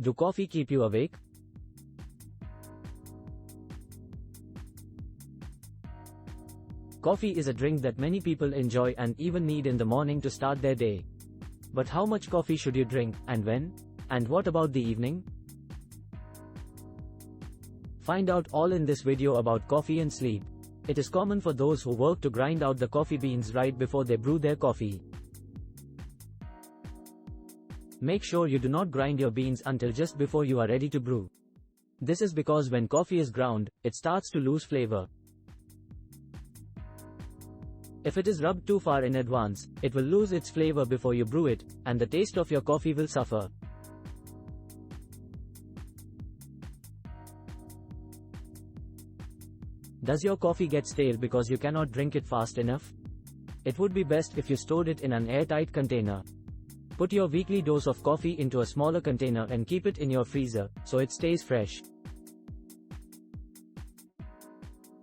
Do coffee keep you awake? Coffee is a drink that many people enjoy and even need in the morning to start their day. But how much coffee should you drink, and when? And what about the evening? Find out all in this video about coffee and sleep. It is common for those who work to grind out the coffee beans right before they brew their coffee. Make sure you do not grind your beans until just before you are ready to brew. This is because when coffee is ground, it starts to lose flavor. If it is rubbed too far in advance, it will lose its flavor before you brew it, and the taste of your coffee will suffer. Does your coffee get stale because you cannot drink it fast enough? It would be best if you stored it in an airtight container. Put your weekly dose of coffee into a smaller container and keep it in your freezer, so it stays fresh.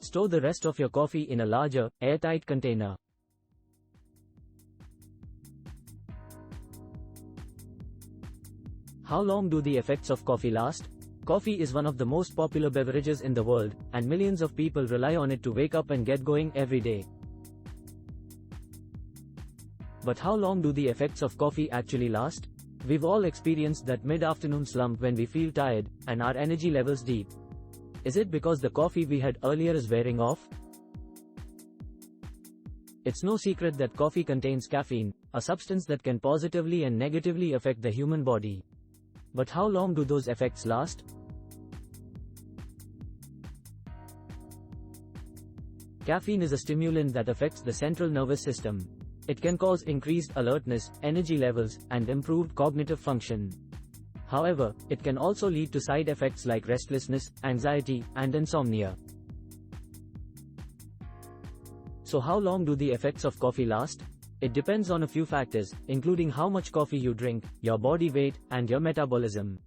Store the rest of your coffee in a larger, airtight container. How long do the effects of coffee last? Coffee is one of the most popular beverages in the world, and millions of people rely on it to wake up and get going every day. But how long do the effects of coffee actually last? We've all experienced that mid-afternoon slump when we feel tired, and our energy levels deep. Is it because the coffee we had earlier is wearing off? It's no secret that coffee contains caffeine, a substance that can positively and negatively affect the human body. But how long do those effects last? Caffeine is a stimulant that affects the central nervous system. It can cause increased alertness, energy levels, and improved cognitive function. However, it can also lead to side effects like restlessness, anxiety, and insomnia. So how long do the effects of coffee last? It depends on a few factors, including how much coffee you drink, your body weight, and your metabolism.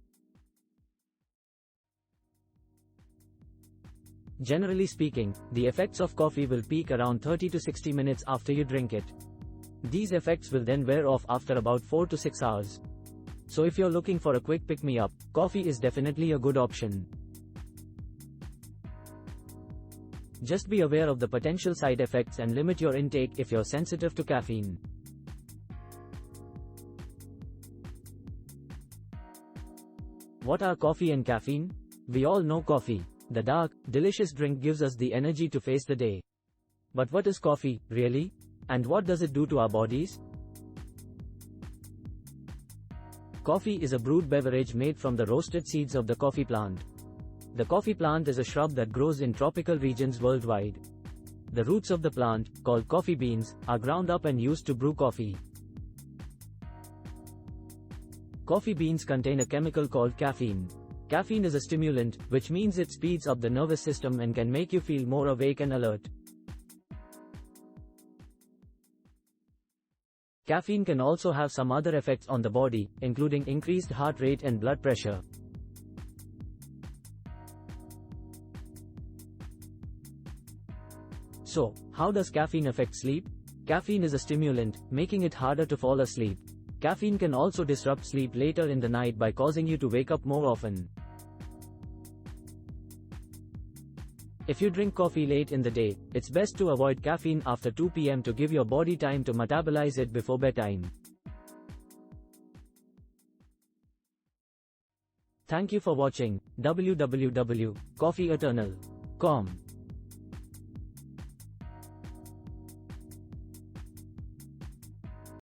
Generally speaking, the effects of coffee will peak around 30 to 60 minutes after you drink it. These effects will then wear off after about 4 to 6 hours. So if you're looking for a quick pick-me-up, coffee is definitely a good option. Just be aware of the potential side effects and limit your intake if you're sensitive to caffeine. What are coffee and caffeine? We all know coffee. The dark, delicious drink gives us the energy to face the day. But what is coffee, really? And what does it do to our bodies? Coffee is a brewed beverage made from the roasted seeds of the coffee plant. The coffee plant is a shrub that grows in tropical regions worldwide. The roots of the plant, called coffee beans, are ground up and used to brew coffee. Coffee beans contain a chemical called caffeine. Caffeine is a stimulant, which means it speeds up the nervous system and can make you feel more awake and alert. Caffeine can also have some other effects on the body, including increased heart rate and blood pressure. So, how does caffeine affect sleep? Caffeine is a stimulant, making it harder to fall asleep. Caffeine can also disrupt sleep later in the night by causing you to wake up more often. If you drink coffee late in the day, it's best to avoid caffeine after 2 p.m. to give your body time to metabolize it before bedtime. Thank you for watching. www.coffeeeternal.com